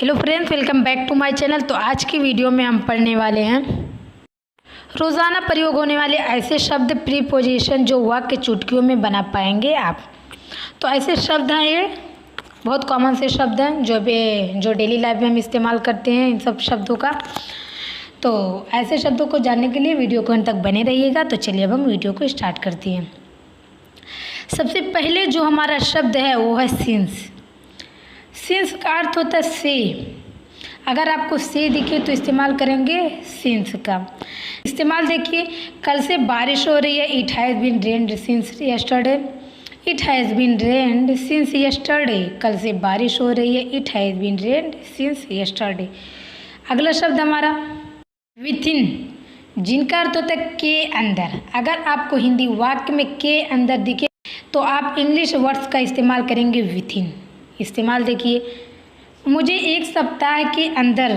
Hello friends, welcome back to my channel. तो आज की वीडियो में हम पढ़ने वाले हैं रोज़ाना प्रयोग होने वाले ऐसे शब्द प्रीपोजिशन जो वाक्य चुटकियों में बना पाएंगे आप। तो ऐसे शब्द हैं, ये बहुत कॉमन से शब्द हैं जो डेली लाइफ में हम इस्तेमाल करते हैं इन सब शब्दों का। तो ऐसे शब्दों को जानने के लिए वीडियो को अंत तक बने रहिएगा। तो चलिए अब हम वीडियो को स्टार्ट करते हैं। सबसे पहले जो हमारा शब्द है वो है सिंस। सिंस का अर्थ होता है से। अगर आपको से दिखे तो इस्तेमाल करेंगे सिंस का। इस्तेमाल देखिए, कल से बारिश हो रही है। It has been rained since yesterday. It has been rained since yesterday. कल से बारिश हो रही है। It has been rained since yesterday. अगला शब्द हमारा विथिन, जिनका अर्थ होता है के अंदर। अगर आपको हिंदी वाक्य में के अंदर दिखे तो आप इंग्लिश वर्ड्स का इस्तेमाल करेंगे विथिन। इस्तेमाल देखिए, मुझे 1 सप्ताह के अंदर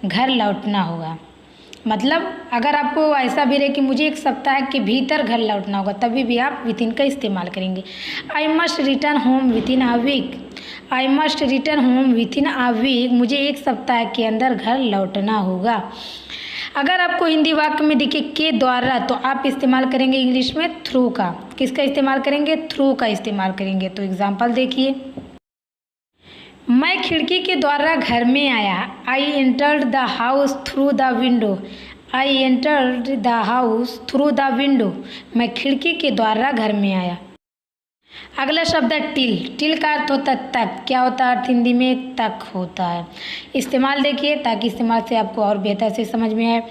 घर लौटना होगा। मतलब अगर आपको ऐसा भी रहे कि मुझे 1 सप्ताह के भीतर घर लौटना होगा, तभी भी आप विथिन का इस्तेमाल करेंगे। I must return home within a week. I must return home within a week. मुझे 1 सप्ताह के अंदर घर लौटना होगा। अगर आपको हिंदी वाक्य में दिखे के द्वारा तो आप इस्तेमाल करेंगे इंग्लिश में थ्रू का। किसका इस्तेमाल करेंगे? थ्रू का इस्तेमाल करेंगे। तो एग्जाम्पल देखिए, मैं खिड़की के द्वारा घर में आया। I entered the house through the window. I entered the house through the window. मैं खिड़की के द्वारा घर में आया। अगला शब्द है टिल। टिल का अर्थ होता है तक। क्या होता है अर्थ हिंदी में? तक होता है। इस्तेमाल देखिए ताकि इस्तेमाल से आपको और बेहतर से समझ में आए।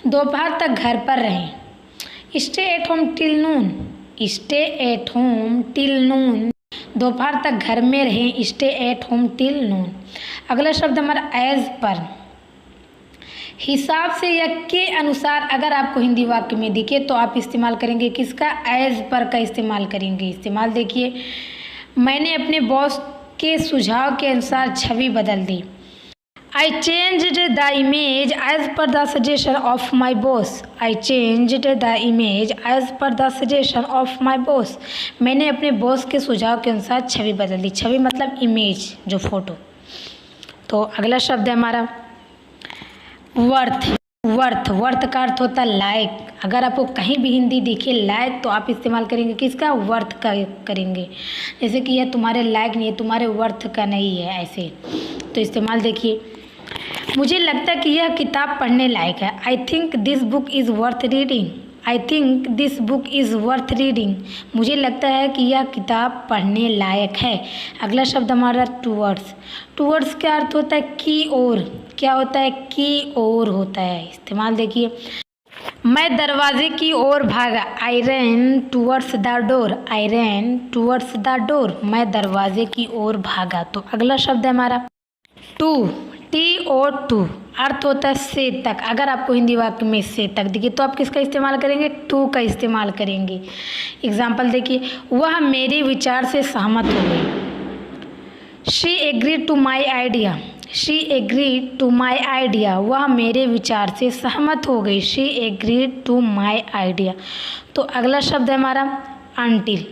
दोपहर तक घर पर रहें। Stay at home till Noon. Stay at home till नून। दोपहर तक घर में रहें। स्टे एट होम टिल नून। अगला शब्द हमारा एज पर। हिसाब से या के अनुसार अगर आपको हिंदी वाक्य में दिखे तो आप इस्तेमाल करेंगे किसका? एज पर का इस्तेमाल करेंगे। इस्तेमाल देखिए, मैंने अपने बॉस के सुझाव के अनुसार छवि बदल दी। I changed the image as per the suggestion of my boss. I changed the image as per the suggestion of my boss. मैंने अपने बॉस के सुझाव के अनुसार छवि बदल दी। छवि मतलब इमेज, जो फोटो। तो अगला शब्द है हमारा वर्थ। वर्थ, वर्थ का अर्थ होता है लायक। अगर आपको कहीं भी हिंदी दिखे लायक तो आप इस्तेमाल करेंगे किसका? वर्थ का करेंगे। जैसे कि यह तुम्हारे लायक नहीं है, तुम्हारे वर्थ का नहीं है, ऐसे। तो इस्तेमाल देखिए, मुझे लगता है कि यह किताब पढ़ने लायक है। I think this book is worth reading. I think this book is worth reading. मुझे लगता है कि यह किताब पढ़ने लायक है। अगला शब्द हमारा टूवर्ड्स। टूवर्ड्स का अर्थ होता है की ओर। क्या होता है? की ओर होता है। इस्तेमाल देखिए, मैं दरवाजे की ओर भागा। I ran towards the door. I ran towards the door. मैं दरवाजे की ओर भागा। तो अगला शब्द है हमारा टू। टी और टू अर्थ होता है से तक। अगर आपको हिंदी वाक्य में से तक दिखे तो आप किसका इस्तेमाल करेंगे? टू का इस्तेमाल करेंगे। एग्जाम्पल देखिए, वह मेरे विचार से सहमत हो गई। She agreed to my idea. She agreed to my idea. वह मेरे विचार से सहमत हो गई। She agreed to my idea. तो अगला शब्द है हमारा अनटिल।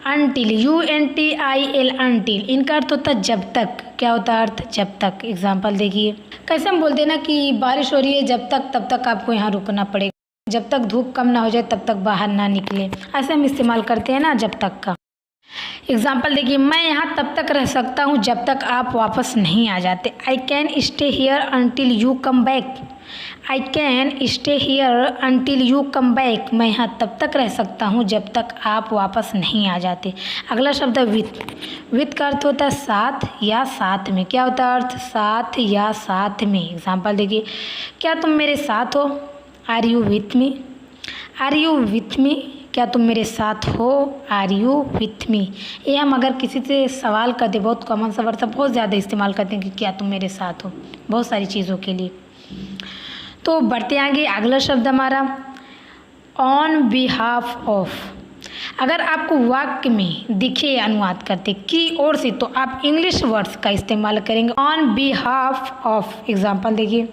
Until, UNTIL, until. इनका अर्थ होता है जब तक। क्या होता है अर्थ? जब तक। एग्जाम्पल देखिए, कैसे हम बोलते हैं ना कि बारिश हो रही है जब तक, तब तक आपको यहाँ रुकना पड़ेगा। जब तक धूप कम ना हो जाए तब तक बाहर ना निकले। ऐसे हम इस्तेमाल करते हैं ना जब तक का। एग्जाम्पल देखिए, मैं यहाँ तब तक रह सकता हूँ जब तक आप वापस नहीं आ जाते। I can stay here until you come back. I can stay here until you come back. मैं यहाँ तब तक रह सकता हूँ जब तक आप वापस नहीं आ जाते। अगला शब्द है विथ। विथ का अर्थ होता है साथ या साथ में। क्या होता है अर्थ? साथ या साथ में। एग्जाम्पल देखिए, क्या तुम मेरे साथ हो? Are you with me. Are you with me. क्या तुम मेरे साथ हो? Are you with me. ये हम अगर किसी से सवाल करते, बहुत कॉमन सा वर्ड, बहुत ज़्यादा इस्तेमाल करते हैं कि क्या तुम मेरे साथ हो, बहुत सारी चीज़ों के लिए। तो बढ़ते आगे, अगला शब्द हमारा ऑन बिहाफ ऑफ। अगर आपको वाक्य में दिखे अनुवाद करते की ओर से तो आप इंग्लिश वर्ड्स का इस्तेमाल करेंगे ऑन बिहाफ ऑफ। एग्जाम्पल देखिए,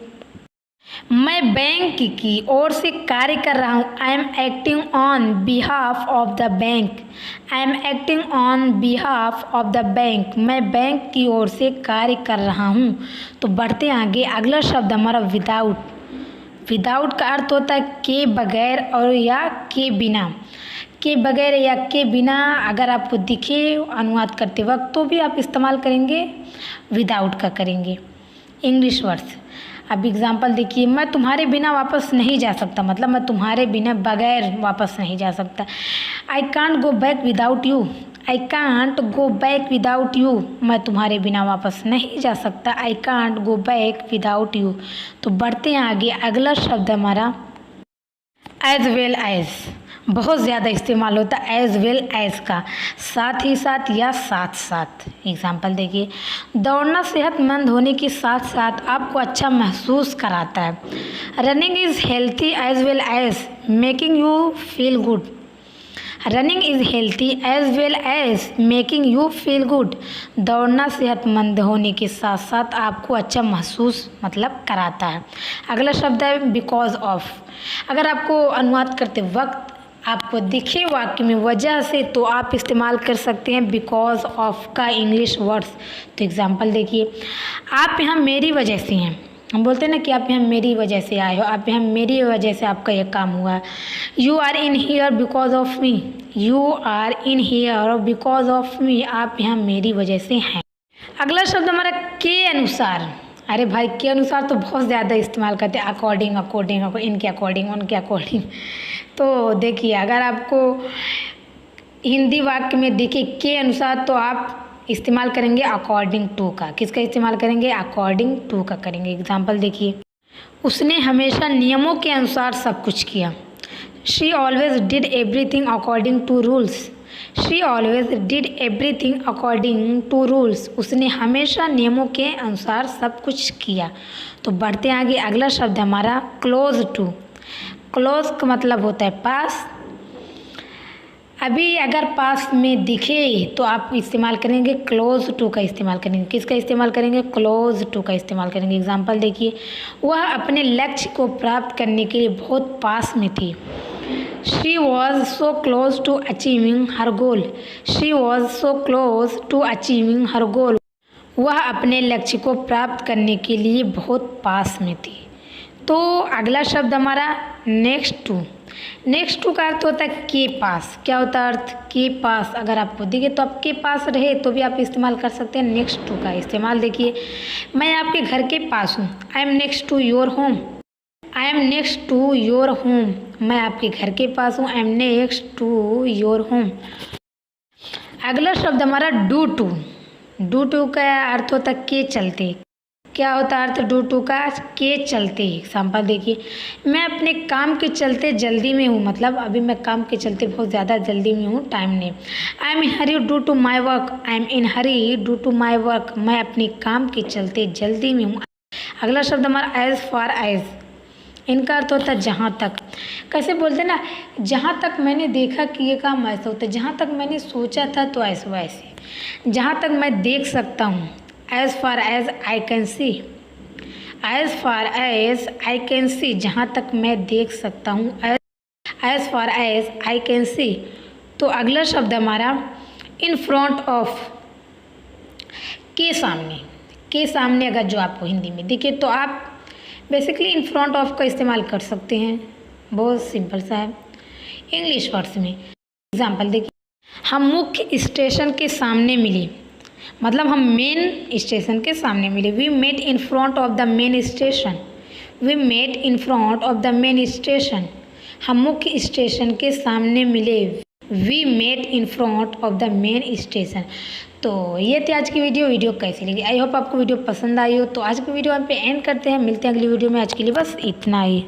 मैं बैंक की ओर से कार्य कर रहा हूँ। I am acting on behalf of the bank. I am acting on behalf of the bank. मैं बैंक की ओर से कार्य कर रहा हूँ। तो बढ़ते आगे, अगला शब्द हमारा विदाउट। विदाउट का अर्थ होता है के बगैर और या के बिना। के बगैर या के बिना अगर आपको दिखे अनुवाद करते वक्त तो भी आप इस्तेमाल करेंगे विदाउट का करेंगे इंग्लिश वर्ड्स। अब एग्जांपल देखिए, मैं तुम्हारे बिना वापस नहीं जा सकता, मतलब मैं तुम्हारे बिना बगैर वापस नहीं जा सकता। I can't go back without you. I can't go back without you. मैं तुम्हारे बिना वापस नहीं जा सकता। I can't go back without you. तो बढ़ते हैं आगे, अगला शब्द हमारा एज वेल एज। बहुत ज़्यादा इस्तेमाल होता है एज वेल एज का, साथ ही साथ या साथ साथ। एग्जाम्पल देखिए, दौड़ना सेहतमंद होने के साथ साथ आपको अच्छा महसूस कराता है। Running is healthy as well as making you feel good. Running is healthy as well as making you feel good. दौड़ना सेहतमंद होने के साथ साथ आपको अच्छा महसूस मतलब कराता है। अगला शब्द है बिकॉज ऑफ। अगर आपको अनुवाद करते वक्त आपको दिखे वाक्य में वजह से तो आप इस्तेमाल कर सकते हैं बिकॉज ऑफ का इंग्लिश वर्ड्स। तो एग्जांपल देखिए, आप यहाँ मेरी वजह से हैं। हम बोलते हैं ना कि आप यहाँ मेरी वजह से आए हो, आप यहाँ मेरी वजह से आपका यह काम हुआ है। You are in here because of me. You are in here because of me. आप यहाँ मेरी वजह से हैं। अगला शब्द हमारा के अनुसार। अरे भाई, के अनुसार तो बहुत ज़्यादा इस्तेमाल करते हैं। अकॉर्डिंग अकॉर्डिंग, इनके अकॉर्डिंग उनके अकॉर्डिंग। तो देखिए, अगर आपको हिंदी वाक्य में दिखे के अनुसार तो आप इस्तेमाल करेंगे अकॉर्डिंग टू का। किसका इस्तेमाल करेंगे? अकॉर्डिंग टू का करेंगे। एग्जाम्पल देखिए, उसने हमेशा नियमों के अनुसार सब कुछ किया। She always did everything according to rules. She always did everything according to rules. उसने हमेशा नियमों के अनुसार सब कुछ किया। तो बढ़ते आगे, अगला शब्द हमारा क्लोज टू। क्लोज का मतलब होता है पास। अभी अगर पास में दिखे तो आप इस्तेमाल करेंगे क्लोज टू का इस्तेमाल करेंगे। किसका इस्तेमाल करेंगे? क्लोज टू का इस्तेमाल करेंगे। एग्जाम्पल देखिए, वह अपने लक्ष्य को प्राप्त करने के लिए बहुत पास में थी। She was so close to achieving her goal. She was so close to achieving her goal. वह अपने लक्ष्य को प्राप्त करने के लिए बहुत पास में थी। तो अगला शब्द हमारा नेक्स्ट टू। नेक्स्ट टू का अर्थ होता है के पास। क्या होता है अर्थ? के पास। अगर आपको दिखे तो आप के पास रहे तो भी आप इस्तेमाल कर सकते हैं नेक्स्ट टू का इस्तेमाल। देखिए, मैं आपके घर के पास हूँ। I am next to your home. I am next to your home. मैं आपके घर के पास हूँ। I am next to your home. अगला शब्द हमारा डू टू। डू टू का अर्थ होता है के चलते। क्या होता है अर्थ डू टू का? के चलते। एग्जाम्पल देखिए, मैं अपने काम के चलते जल्दी में हूँ। मतलब अभी मैं काम के चलते बहुत ज़्यादा जल्दी में हूँ, टाइम नहीं। I am in hurry due to my work. I am in hurry due to my work. मैं अपने काम के चलते जल्दी में हूँ। अगला शब्द हमारा एज फार एज। इनका अर्थ होता है जहाँ तक। कैसे बोलते हैं ना, जहाँ तक मैंने देखा कि ये काम ऐसा होता है, जहाँ तक मैंने सोचा था तो ऐसे वैसे, जहाँ तक मैं देख सकता हूँ। As far as I can see. As far as I can see, जहाँ तक मैं देख सकता हूँ। As far as I can see. तो अगला शब्द हमारा इन फ्रंट ऑफ। के सामने। के सामने अगर जो आपको हिंदी में दिखे तो आप बेसिकली इन फ्रंट ऑफ का इस्तेमाल कर सकते हैं। बहुत सिंपल सा है इंग्लिश वर्ड्स में। एग्जाम्पल देखिए, हम मुख्य स्टेशन के सामने मिले। मतलब हम मेन स्टेशन के सामने मिले। We met in front of the main station. We met in front of the main station. हम मुख्य स्टेशन के सामने मिले। We met in front of the main station. तो ये थी आज की वीडियो कैसी लगी? आई होप आपको वीडियो पसंद आई हो। तो आज की वीडियो यहाँ पे एंड करते हैं। मिलते हैं अगली वीडियो में। आज के लिए बस इतना ही।